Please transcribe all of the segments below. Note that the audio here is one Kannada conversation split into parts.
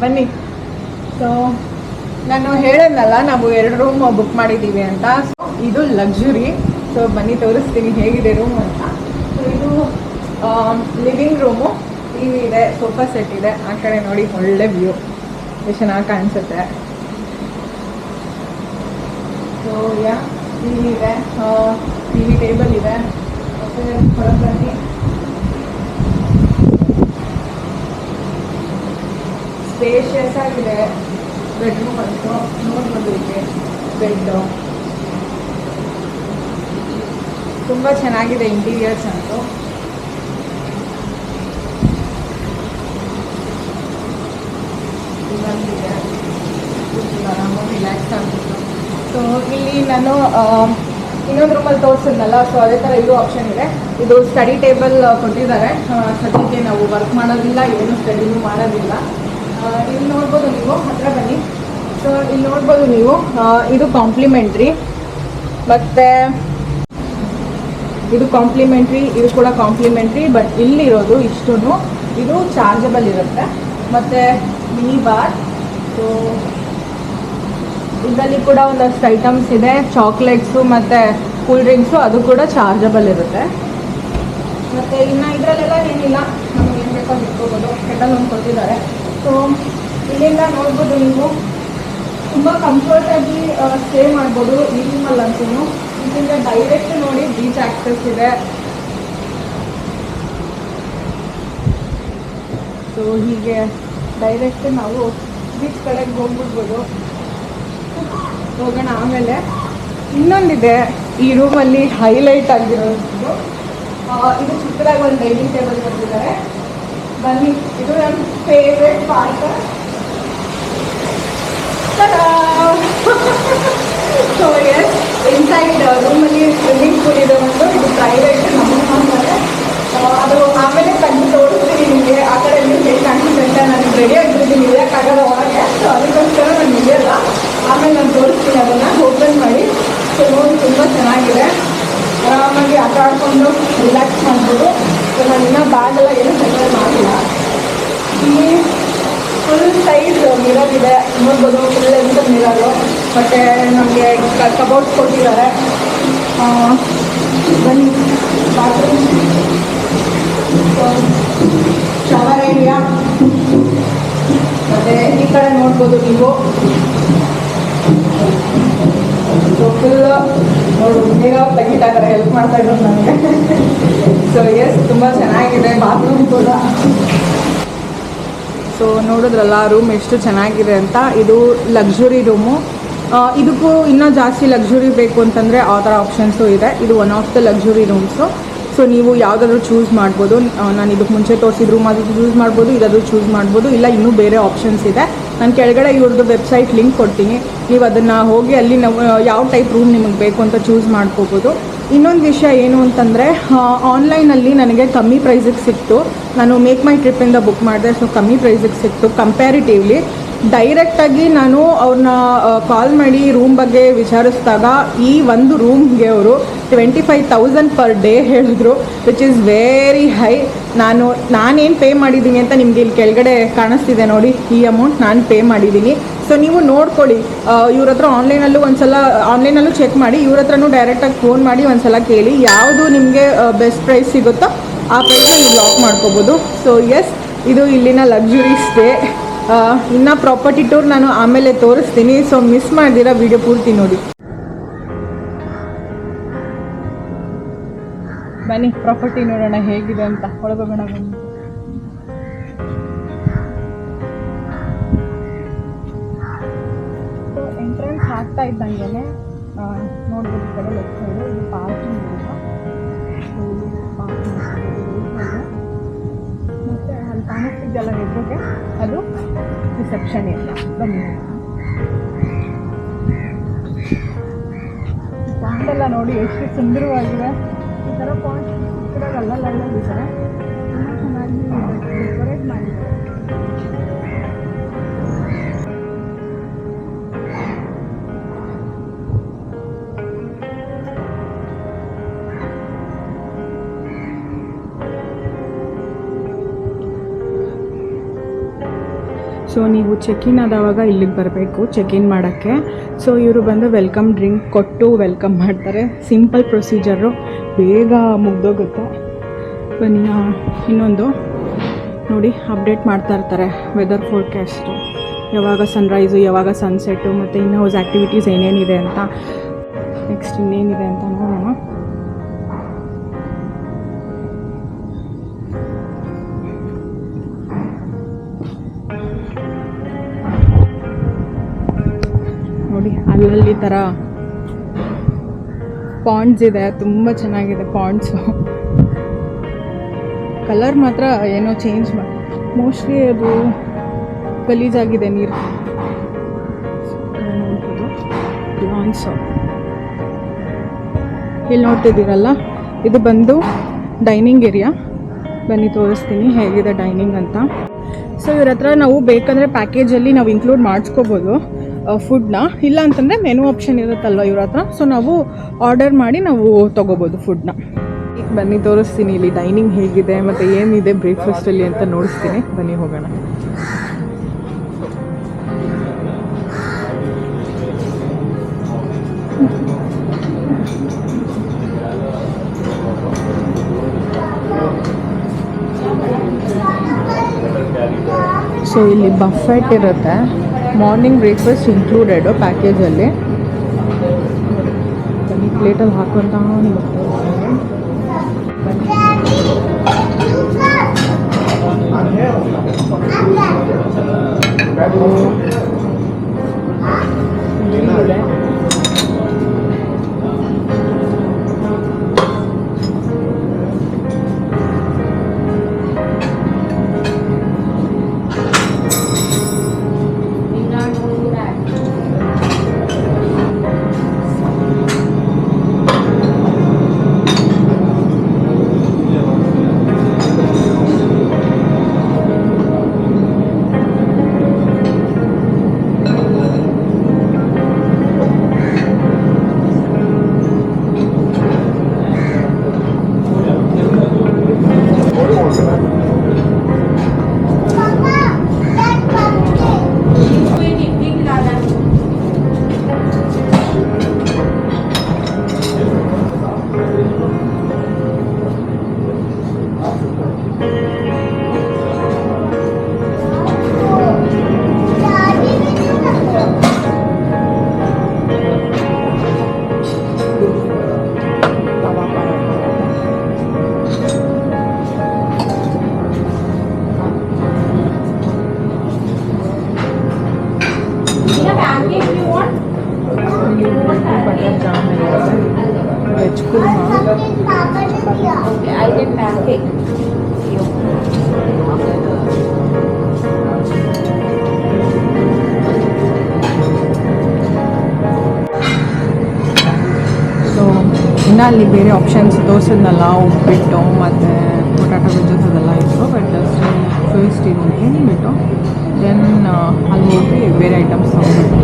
ಬನ್ನಿ. ಸೊ ನಾನು ಹೇಳಿದ್ನಲ್ಲ ನಾವು 2 ರೂಮ್ ಬುಕ್ ಮಾಡಿದ್ದೀವಿ ಅಂತ. ಸೊ ಇದು ಲಕ್ಸುರಿ. ಸೊ ಬನ್ನಿ ತೋರಿಸ್ತೀನಿ ಹೇಗಿದೆ ರೂಮ್ ಅಂತ. ಸೊ ಇದು ಲಿವಿಂಗ್ ರೂಮು, ಟಿ ವಿ ಇದೆ, ಸೋಫಾ ಸೆಟ್ ಇದೆ. ಆ ಕಡೆ ನೋಡಿ ಒಳ್ಳೆ ವ್ಯೂ, ಎಷ್ಟು ಚೆನ್ನಾಗಿ ಕಾಣಿಸುತ್ತೆ. ಸೊ ಯಾ ಟಿ ವಿ ಇದೆ, ಟಿ ವಿ ಟೇಬಲ್ ಇದೆ. ಮತ್ತು ಹೊರಗೆ ಬನ್ನಿ, ಸ್ಪೇಷಿಯಸ್ ಆಗಿದೆ ಬೆಡ್ರೂಮ್ ಅಂತೂ. ನೋಡ್ಬೋದು ಇದೆ ಬೆಡ್ಡು, ತುಂಬ ಚೆನ್ನಾಗಿದೆ ಇಂಟೀರಿಯರ್ಸ್ ಅಂತೂ. ಆರಾಮಾಗಿ ರಿಲ್ಯಾಕ್ಸ್ ಆಗ್ಬೋದು. ಸೊ ಇಲ್ಲಿ ನಾನು ಇನ್ನೊಂದು ರೂಮಲ್ಲಿ ತೋರಿಸಿದ್ನಲ್ಲ, ಸೊ ಅದೇ ಥರ ಇದು ಆಪ್ಷನ್ ಇದೆ. ಇದು ಸ್ಟಡಿ ಟೇಬಲ್ ಕೊಟ್ಟಿದ್ದಾರೆ. ಸದ್ಯಕ್ಕೆ ನಾವು ವರ್ಕ್ ಮಾಡೋದಿಲ್ಲ, ಏನು ಸ್ಟಡಿನೂ ಮಾಡೋದಿಲ್ಲ. ಇಲ್ಲಿ ನೋಡ್ಬೋದು ನೀವು, ಹತ್ರ ಬನ್ನಿ. ಸೊ ಇಲ್ಲಿ ನೋಡ್ಬೋದು ನೀವು, ಇದು ಕಾಂಪ್ಲಿಮೆಂಟ್ರಿ. ಮತ್ತು ಇದು ಕಾಂಪ್ಲಿಮೆಂಟ್ರಿ, ಇದು ಕೂಡ ಕಾಂಪ್ಲಿಮೆಂಟ್ರಿ. ಬಟ್ ಇಲ್ಲಿರೋದು ಇಷ್ಟೂ ಇದು ಚಾರ್ಜಬಲ್ ಇರುತ್ತೆ. ಮತ್ತು ಮಿನಿ ಬಾರ್. ಸೊ ಇದರಲ್ಲಿ ಕೂಡ ಒಂದಷ್ಟು ಐಟಮ್ಸ್ ಇದೆ, ಚಾಕ್ಲೇಟ್ಸು ಮತ್ತು ಕೂಲ್ ಡ್ರಿಂಕ್ಸು, ಅದು ಕೂಡ ಚಾರ್ಜಬಲ್ ಇರುತ್ತೆ. ಮತ್ತು ಇನ್ನು ಇದರಲ್ಲೆಲ್ಲ ಏನಿಲ್ಲ, ನಮಗೆ ಏನು ಬೇಕೋ ಇಟ್ಕೋಬೋದು. ಕೆಟಲ್ ಒಂದು ಕೊಟ್ಟಿದ್ದಾರೆ. ಸೊ ಇಲ್ಲಿಂದ ನೋಡ್ಬೋದು ನೀವು, ತುಂಬ ಕಂಫರ್ಟಾಗಿ ಸ್ಟೇ ಮಾಡ್ಬೋದು ಈ ರೂಮಲ್ಲಂತೂ. ಇದರಿಂದ ಡೈರೆಕ್ಟ್ ನೋಡಿ ಬೀಚ್ ಆಕ್ಸೆಸ್ ಇದೆ. ಸೊ ಹೀಗೆ ಡೈರೆಕ್ಟ್ ನಾವು ಬೀಚ್ ಕಡೆಗೆ ಹೋಗ್ಬಿಡ್ಬೋದು. ಹೋಗೋಣ. ಆಮೇಲೆ ಇನ್ನೊಂದಿದೆ ಈ ರೂಮಲ್ಲಿ ಹೈಲೈಟ್ ಆಗಿರೋದು, ಇದು ಚಿಕ್ಕದಾಗಿ ಒಂದು ಡೈನಿಂಗ್ ಟೇಬಲ್ ಕೊಟ್ಟಿದ್ದಾರೆ. ಬನ್ನಿ, ಇದು ನನ್ನ favourite part. So yes, inside ರೂಮಲ್ಲಿ ಸ್ವಿಮ್ಮಿಂಗ್ ಪೂಲ್ ಇದೆ ಒಂದು. ಇದು ಪ್ರೈವೇಟ್ ನಮಗೆ ಮಾಡ್ತಾರೆ. ಅದು ಆಮೇಲೆ ತಂದು ತೋರಿಸ್ತೀನಿ ನಿಮಗೆ. ಆ ಕಡೆ ನೀವು ಹೇಗೆ ಕಾಣಿಸುತ್ತೆ ಅಂತ ನಾನು ರೆಡಿ ಆಗಿರ್ತೀನಿ, ಇರೋಕ್ಕಾಗಲ್ಲ ಒಳಗೆ. ಸೊ ಅದಕ್ಕೋಸ್ಕರ ನಾನು ನಿಲ್ಲಲ್ಲ, ಆಮೇಲೆ ನಾನು ತೋರಿಸ್ತೀನಿ. ಅದನ್ನು ಓಪನ್ ಮಾಡಿ. ಸೊ ನೋಡಿ, ತುಂಬ ಚೆನ್ನಾಗಿದೆ. ಆರಾಮಾಗಿ ಆಟ ಆಡಿಕೊಂಡು ರಿಲ್ಯಾಕ್ಸ್ ಮಾಡ್ಬೋದು. ಸೊ ನಾನು ಇನ್ನೂ ಬ್ಯಾಗೆಲ್ಲ ಏನೂ ಸೆಪರೇಟ್ ಮಾಡಿಲ್ಲ. ಇಲ್ಲಿ ಫುಲ್ ಸೈಜ್ ಮಿರರ್ ಇದೆ, ನೋಡ್ಬೋದು. ಫುಲ್ ಎಂತ ಮಿರರು. ಮತ್ತು ನಮಗೆ ಕಬೋರ್ಡ್ಸ್ ಕೊಟ್ಟಿದ್ದಾರೆ. ಬನ್ನಿ, ಬಾತ್ರೂಮ್, ಶವರ್ ಏರಿಯಾ. ಮತ್ತು ಈ ಕಡೆ ನೋಡ್ಬೋದು ನೀವು, ಫುಲ್ ನೋಡು ಮಿರರ್ ತೆಗಿತಾರೆ, ಹೆಲ್ಪ್ ಮಾಡ್ತಾ ಇದ್ರು ನನಗೆ. ಸೊ ಎಸ್, ತುಂಬ ಚೆನ್ನಾಗಿದೆ ಬಾತ್ರೂಮ್ ಕೂಡ. ಸೊ ನೋಡಿದ್ರಲ್ಲ ರೂಮ್ ಎಷ್ಟು ಚೆನ್ನಾಗಿದೆ ಅಂತ. ಇದು ಲಕ್ಸುರಿ ರೂಮು. ಇದಕ್ಕೂ ಇನ್ನೂ ಜಾಸ್ತಿ ಲಕ್ಸುರಿ ಬೇಕು ಅಂತಂದರೆ ಆ ಥರ ಆಪ್ಷನ್ಸು ಇದೆ. ಇದು one of the luxury rooms. So ನೀವು ಯಾವುದಾದ್ರೂ ಚೂಸ್ ಮಾಡ್ಬೋದು. ನಾನು ಇದಕ್ಕೆ ಮುಂಚೆ ತೋರಿಸಿದ ರೂಮ್ ಆದರೂ ಚೂಸ್ ಮಾಡ್ಬೋದು, ಇದಾದರೂ ಚೂಸ್ ಮಾಡ್ಬೋದು. ಇಲ್ಲ ಇನ್ನೂ ಬೇರೆ ಆಪ್ಷನ್ಸ್ ಇದೆ. ನಾನು ಕೆಳಗಡೆ ಇವ್ರದ್ದು ವೆಬ್ಸೈಟ್ ಲಿಂಕ್ ಕೊಡ್ತೀನಿ, ನೀವು ಅದನ್ನು ಹೋಗಿ ಅಲ್ಲಿ ನಾವು ಯಾವ ಟೈಪ್ ರೂಮ್ ನಿಮಗೆ ಬೇಕು ಅಂತ ಚೂಸ್ ಮಾಡ್ಕೋಬೋದು. ಇನ್ನೊಂದು ವಿಷಯ ಏನು ಅಂತಂದರೆ, ಆನ್ಲೈನಲ್ಲಿ ನನಗೆ ಕಮ್ಮಿ ಪ್ರೈಸಿಗೆ ಸಿಕ್ತು. ನಾನು ಮೇಕ್ ಮೈ ಟ್ರಿಪ್ಪಿಂದ ಬುಕ್ ಮಾಡಿದೆ. ಸೊ ಕಮ್ಮಿ ಪ್ರೈಸಿಗೆ ಸಿಕ್ತು ಕಂಪ್ಯಾರಿಟಿವ್ಲಿ. ಡೈರೆಕ್ಟಾಗಿ ನಾನು ಅವ್ರನ್ನ ಕಾಲ್ ಮಾಡಿ ರೂಮ್ ಬಗ್ಗೆ ವಿಚಾರಿಸಿದಾಗ ಈ ಒಂದು ರೂಮ್ಗೆ ಅವರು 25,000 ಪರ್ ಡೇ ಹೇಳಿದ್ರು, ವಿಚ್ ಈಸ್ ವೆರಿ ಹೈ. ನಾನೇನು ಪೇ ಮಾಡಿದ್ದೀನಿ ಅಂತ ನಿಮಗೆ ಇಲ್ಲಿ ಕೆಳಗಡೆ ಕಾಣಿಸ್ತಿದೆ ನೋಡಿ, ಈ ಅಮೌಂಟ್ ನಾನು ಪೇ ಮಾಡಿದ್ದೀನಿ. ಸೊ ನೀವು ನೋಡ್ಕೊಳ್ಳಿ, ಇವ್ರ ಹತ್ರ ಆನ್ಲೈನಲ್ಲೂ ಚೆಕ್ ಮಾಡಿ, ಇವ್ರ ಹತ್ರನೂ ಡೈರೆಕ್ಟಾಗಿ ಫೋನ್ ಮಾಡಿ ಒಂದ್ಸಲ ಕೇಳಿ, ಯಾವುದು ನಿಮಗೆ ಬೆಸ್ಟ್ ಪ್ರೈಸ್ ಸಿಗುತ್ತೋ ಆ ಪ್ರೈಸ್ನ ನೀವು ಲಾಕ್ ಮಾಡ್ಕೋಬೋದು. ಸೊ ಎಸ್, ಇದು ಇಲ್ಲಿನ ಲಕ್ಸುರಿ ಸ್ಟೇ. ಇನ್ನು ಪ್ರಾಪರ್ಟಿ ಟೂರ್ ನಾನು ಆಮೇಲೆ ತೋರಿಸ್ತೀನಿ. ಸೊ ಮಿಸ್ ಮಾಡ್ದಿರಾ ವಿಡಿಯೋ ಪೂರ್ತಿ ನೋಡಿ. ಬನ್ನಿ ಪ್ರಾಪರ್ಟಿ ನೋಡೋಣ ಹೇಗಿದೆ ಅಂತ. ಒಳಗೋಗೋಣ ಬನ್ನಿ. ಸೊ ಎಂಟ್ರೆನ್ಸ್ ಆಗ್ತಾ ಇದ್ದಂಗೆ ನೋಡ್ಬೋದು, ಈ ಕಡೆ ಲೆಫ್ಟ್ ಸೈಡು ಇದು ಪಾರ್ಕಿಂಗ್ ಇರುತ್ತೆ. ಮತ್ತು ಅಲ್ಲಿ ಕಾಣಿಸ್ತಿದ್ದೆಲ್ಲ ಎದುರಿಗೆ ಅದು ರಿಸೆಪ್ಷನ್ ಏರಿಯಾ. ಬನ್ನಿ, ಪಾಯಿಂಟೆಲ್ಲ ನೋಡಿ ಎಷ್ಟು ಸುಂದರವಾಗಿದೆ. ಈ ಥರ ಪಾಯಿಂಟ್ ಚಿಕ್ಕದಾಗಿ ಅಲ್ಲಲ್ಲಿದ್ದಾರೆ, ತುಂಬ ಚೆನ್ನಾಗಿ ಡೆಕೋರೇಟ್ ಮಾಡಿದ್ದಾರೆ. ಸೊ ನೀವು ಚೆಕ್-ಇನ್ ಆದವಾಗ ಇಲ್ಲಿಗೆ ಬರಬೇಕು ಚೆಕ್-ಇನ್ ಮಾಡೋಕ್ಕೆ. ಸೊ ಇವರು ಬಂದು ವೆಲ್ಕಮ್ ಡ್ರಿಂಕ್ ಕೊಟ್ಟು ವೆಲ್ಕಮ್ ಮಾಡ್ತಾರೆ. ಸಿಂಪಲ್ ಪ್ರೊಸೀಜರು, ಬೇಗ ಮುಗ್ದೋಗುತ್ತೆ. ಬನ್ನಿ, ಇನ್ನೊಂದು ನೋಡಿ ಅಪ್ಡೇಟ್ ಮಾಡ್ತಾ ಇರ್ತಾರೆ ವೆದರ್ ಫೋರ್ಕಾಸ್ಟು, ಯಾವಾಗ ಸನ್ರೈಸು ಯಾವಾಗ ಸನ್ಸೆಟ್ಟು ಮತ್ತು ಇನ್ ಹೌಸ್ ಆ್ಯಕ್ಟಿವಿಟೀಸ್ ಏನೇನಿದೆ ಅಂತ. ನೆಕ್ಸ್ಟ್ ಇನ್ನೇನಿದೆ ಅಂತ ನೋಡೋಣ. ನೋಡಿ ಅಲ್ಲಲ್ಲಿ ಥರ ಪಾಂಡ್ಸ್ ಇದೆ, ತುಂಬ ಚೆನ್ನಾಗಿದೆ ಪಾಂಡ್ಸು. ಕಲರ್ ಮಾತ್ರ ಏನೋ ಚೇಂಜ್ ಮೋಸ್ಟ್ಲಿ ಅದು ಗಲೀಜಾಗಿದೆ ನೀರು. ನೋಡ್ಬೋದು ಲಾನ್ಸು ಇಲ್ಲಿ ನೋಡ್ತಿದ್ದೀರಲ್ಲ, ಇದು ಬಂದು ಡೈನಿಂಗ್ ಏರಿಯಾ. ಬನ್ನಿ ತೋರಿಸ್ತೀನಿ ಹೇಗಿದೆ ಡೈನಿಂಗ್ ಅಂತ. ಸೊ ಇವ್ರ ಹತ್ರ ನಾವು ಬೇಕಂದರೆ ಪ್ಯಾಕೇಜಲ್ಲಿ ನಾವು ಇನ್ಕ್ಲೂಡ್ ಮಾಡಿಸ್ಕೋಬೋದು ಫುಡ್ನ, ಇಲ್ಲ ಅಂತಂದರೆ ಮೆನು ಆಪ್ಷನ್ ಇರುತ್ತಲ್ವ ಇವ್ರ ಹತ್ರ. ಸೊ ನಾವು ಆರ್ಡರ್ ಮಾಡಿ ನಾವು ತೊಗೋಬೋದು ಫುಡ್ನ. ಬನ್ನಿ ತೋರಿಸ್ತೀನಿ ಇಲ್ಲಿ ಡೈನಿಂಗ್ ಹೇಗಿದೆ ಮತ್ತು ಏನಿದೆ ಬ್ರೇಕ್ಫಾಸ್ಟಲ್ಲಿ ಅಂತ ನೋಡಿಸ್ತೀನಿ. ಬನ್ನಿ ಹೋಗೋಣ. ಸೊ ಇಲ್ಲಿ ಬಫೆಟ್ ಇರುತ್ತೆ, ಮಾರ್ನಿಂಗ್ ಬ್ರೇಕ್ಫಾಸ್ಟ್ ಇನ್ಕ್ಲೂಡೆಡು ಪ್ಯಾಕೇಜಲ್ಲಿ. ಬನ್ನಿ ಪ್ಲೇಟಲ್ಲಿ ಹಾಕುವಂತ ನೀವು ಬಟರ್ ಜಾಮ್ ಇರುತ್ತೆ, ವೆಜ್ ಕುರ್ಮಾ. ಸೊ ಇನ್ನು ಅಲ್ಲಿ ಬೇರೆ ಆಪ್ಷನ್ಸ್ ತೋರಿಸಿದ್ನಲ್ಲ, ಉಪ್ಪಿಟ್ಟು ಮತ್ತು ಪೊಟ್ಯಾಟೊ ವೆಜ್ಜಸ್ ಅದೆಲ್ಲ ಇತ್ತು. ಬಟ್ ಫಸ್ಟ್ ಇದು ತಿಂದ್ಬಿಟ್ಟು ದೆನ್ ಅಲ್ಲಿ ಹೋಗಿ ಬೇರೆ ಐಟಮ್ಸ್ ತೊಗೊಂಡ್ಬಿಟ್ಟು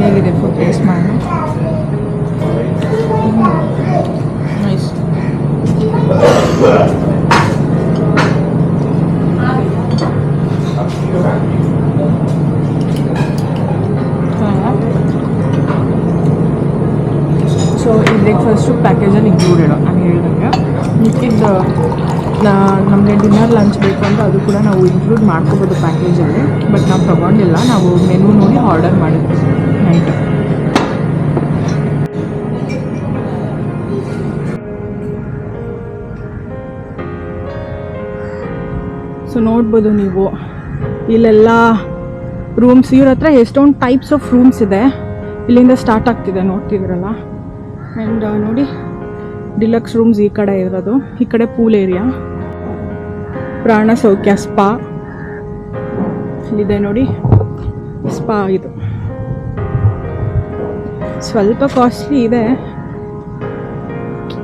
ಹೇಗಿದೆ ಫುಡ್ ಟೇಸ್ಟ್ ಮಾಡಿ. ನೈಸ್. ಸೊ ಈ ಬ್ರೇಕ್ಫಾಸ್ಟು ಪ್ಯಾಕೇಜಲ್ಲಿ ಇನ್ಕ್ಲೂಡೆಡ್. ನಾನು ಹೇಳಿದಂಗೆ ಮಿಕ್ಕಿದ್ದು ನಮಗೆ ಡಿನ್ನರ್ ಲಂಚ್ ಬೇಕು ಅಂತ ಅದು ಕೂಡ ನಾವು ಇನ್ಕ್ಲೂಡ್ ಮಾಡ್ಕೋಬೋದು ಪ್ಯಾಕೇಜಲ್ಲಿ. ಬಟ್ ನಾವು ತೊಗೊಂಡಿಲ್ಲ, ನಾವು ಮೆನು ನೋಡಿ ಆರ್ಡರ್ ಮಾಡಿದ್ವಿ ನೈಟ್. ಸೊ ನೋಡ್ಬೋದು ನೀವು ಇಲ್ಲೆಲ್ಲ ರೂಮ್ಸ್. ಇವ್ರ ಹತ್ರ ಎಷ್ಟೊಂದು ಟೈಪ್ಸ್ ಆಫ್ ರೂಮ್ಸ್ ಇದೆ. ಇಲ್ಲಿಂದ ಸ್ಟಾರ್ಟ್ ಆಗ್ತಿದೆ ನೋಡ್ತಿದ್ರಲ್ಲ. ಆ್ಯಂಡ್ ನೋಡಿ ಡಿಲಕ್ಸ್ ರೂಮ್ಸ್ ಈ ಕಡೆ ಇರೋದು, ಈ ಕಡೆ ಪೂಲ್ ಏರಿಯಾ, ಪ್ರಾಣ ಸೌಖ್ಯ ಸ್ಪಾ ಇಲ್ಲಿದೆ ನೋಡಿ. ಸ್ಪಾ ಇದು ಸ್ವಲ್ಪ ಕಾಸ್ಟ್ಲಿ ಇದೆ.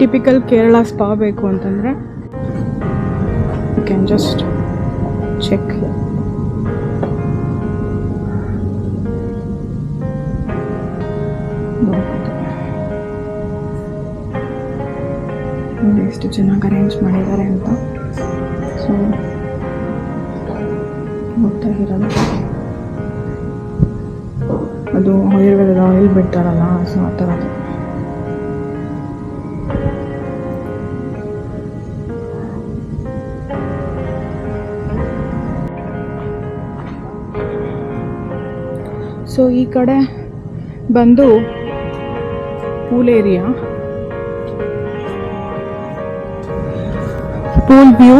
ಟಿಪಿಕಲ್ ಕೇರಳ ಸ್ಪಾ ಬೇಕು ಅಂತಂದರೆ ಯು ಕ್ಯಾನ್ ಜಸ್ಟ್ ಚೆಕ್. ಎಷ್ಟು ಚೆನ್ನಾಗಿ ಅರೇಂಜ್ ಮಾಡಿದ್ದಾರೆ ಅಂತ. ಸೊ ನೋಡ್ತಾ ಇರೋದು ಅದು ಆಯುರ್ವೇದದ ಆಯಿಲ್ ಬಿಡ್ತಾರಲ್ಲ, ಸೊ ಆ ಥರದ್ದು. ಸೊ ಈ ಕಡೆ ಬಂದು pool area, pool view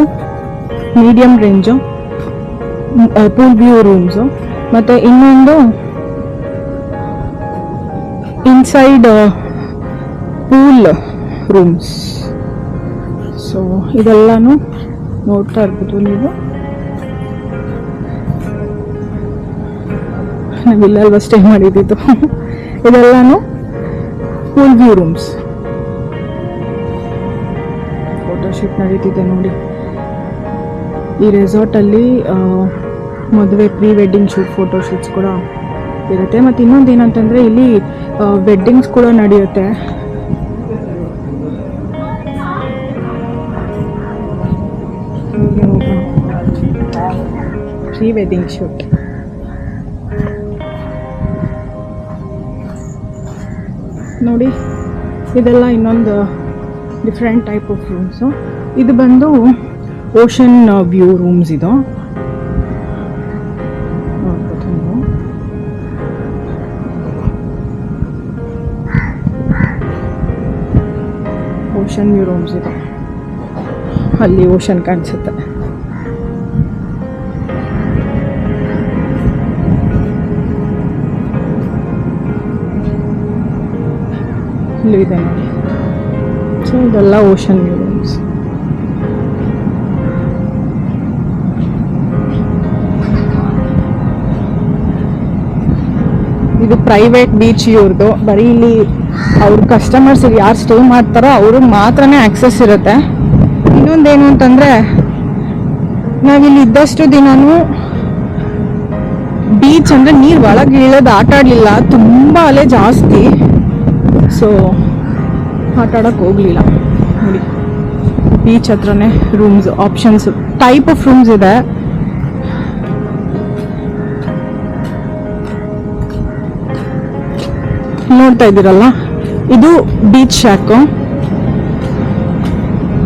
medium range, pool view rooms, ಮತ್ತು ಇನ್ನೊಂದು ಇನ್ಸೈಡ್ ಪೂಲ್ ರೂಮ್ಸ್. ಸೊ ಇದೆಲ್ಲನೂ ನೋಡ್ತಾ ಇರ್ಬೋದು ನೀವು. ನಾವಿಲ್ಲಲ್ವ ಸ್ಟೇ ಮಾಡಿದ್ದು. ಇದೆಲ್ಲಾನು ಪೂಲ್ ವ್ಯೂ ರೂಮ್ಸ್. ಫೋಟೋಶೂಟ್ ನಡೀತಿದೆ ನೋಡಿ. ಈ ರೆಸಾರ್ಟಲ್ಲಿ ಮದುವೆ ಪ್ರೀ ವೆಡ್ಡಿಂಗ್ ಶೂಟ್ ಫೋಟೋಶೂಟ್ಸ್ ಕೂಡ ಇರುತ್ತೆ. ಮತ್ತು ಇನ್ನೊಂದು ಏನಂತಂದರೆ ಇಲ್ಲಿ ವೆಡ್ಡಿಂಗ್ಸ್ ಕೂಡ ನಡೆಯುತ್ತೆ. Pre wedding shoot. ನೋಡಿ ಇದೆಲ್ಲ ಇನ್ನೊಂದು ಡಿಫ್ರೆಂಟ್ ಟೈಪ್ ಆಫ್ ರೂಮ್ಸು. ಇದು ಬಂದು ಓಷನ್ ವ್ಯೂ ರೂಮ್ಸ್. ಇದು ನೋಡ್ಬೋದು ನೀವು. ಓಷನ್ ವ್ಯೂ ರೂಮ್ಸ್ ಇದು. ಅಲ್ಲಿ ಓಷನ್ ಕಾಣಿಸುತ್ತೆ. ಇಲ್ಲಿ ಇದೆ ನೋಡಿ. ಸೊ ಇದೆಲ್ಲ ಓಷನ್ ವ್ಯೂ ರೂಮ್ಸ್. ಇದು ಪ್ರೈವೇಟ್ ಬೀಚ್ ಇವ್ರದ್ದು. ಬರೀ ಇಲ್ಲಿ ಅವ್ರ ಕಸ್ಟಮರ್ಸ್ ಯಾರು ಸ್ಟೇ ಮಾಡ್ತಾರೋ ಅವ್ರಿಗೆ ಮಾತ್ರನೇ ಆಕ್ಸೆಸ್ ಇರುತ್ತೆ. ಇನ್ನೊಂದೇನು ಅಂತಂದರೆ ನಾವಿಲ್ಲಿ ಇದ್ದಷ್ಟು ದಿನವೂ ಬೀಚ್ ಅಂದರೆ ನೀರು ಒಳಗೆ ಇಳಿಯೋದು ಆಟ ಆಡಲಿಲ್ಲ, ತುಂಬ ಅಲೆ ಜಾಸ್ತಿ. ಸೊ ಆಟ ಆಡೋಕ್ಕೆ ಹೋಗಲಿಲ್ಲ. ನೋಡಿ ಬೀಚ್ ಹತ್ರನೇ rooms options, type of rooms ಇದೆ. ನೋಡ್ತಾ ಇದ್ದೀರಲ್ಲ, ಇದು beach shock.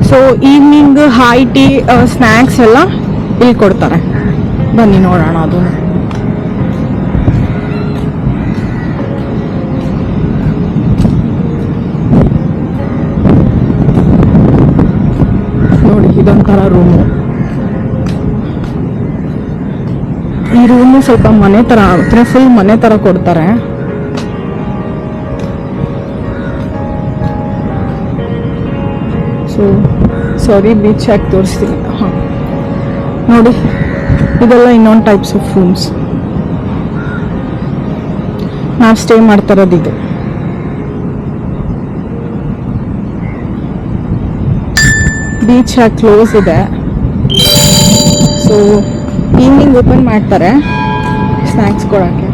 So evening high tea snacks ಎಲ್ಲ ಇಲ್ಲಿ ಕೊಡ್ತಾರೆ. ಬನ್ನಿ ನೋಡೋಣ. ಅದು ನೋಡಿ, ಇದೊಂಥರ ರೂಮು. ಈ ರೂಮು ಸ್ವಲ್ಪ ಮನೆ ಥರ ಆಗುತ್ತೆ, ಫುಲ್ ಮನೆ ಥರ ಕೊಡ್ತಾರೆ. ಸೊ ಸಾರಿ, ಬೀಚ್ ಯಾಕೆ ತೋರಿಸ್ತೀನಿ. ಹಾಂ ನೋಡಿ, ಇದೆಲ್ಲ ಇನ್ನೊಂದು ಟೈಪ್ಸ್ ಆಫ್ ರೂಮ್ಸ್. ನಾವು ಸ್ಟೇ ಮಾಡ್ತಾ ಇರೋದು ಇದು. ಬೀಚ್ ಯಾಕೆ ಕ್ಲೋಸ್ ಇದೆ. ಸೊ ಈವ್ನಿಂಗ್ ಓಪನ್ ಮಾಡ್ತಾರೆ ಸ್ನ್ಯಾಕ್ಸ್ ಕೊಡೋಕ್ಕೆ.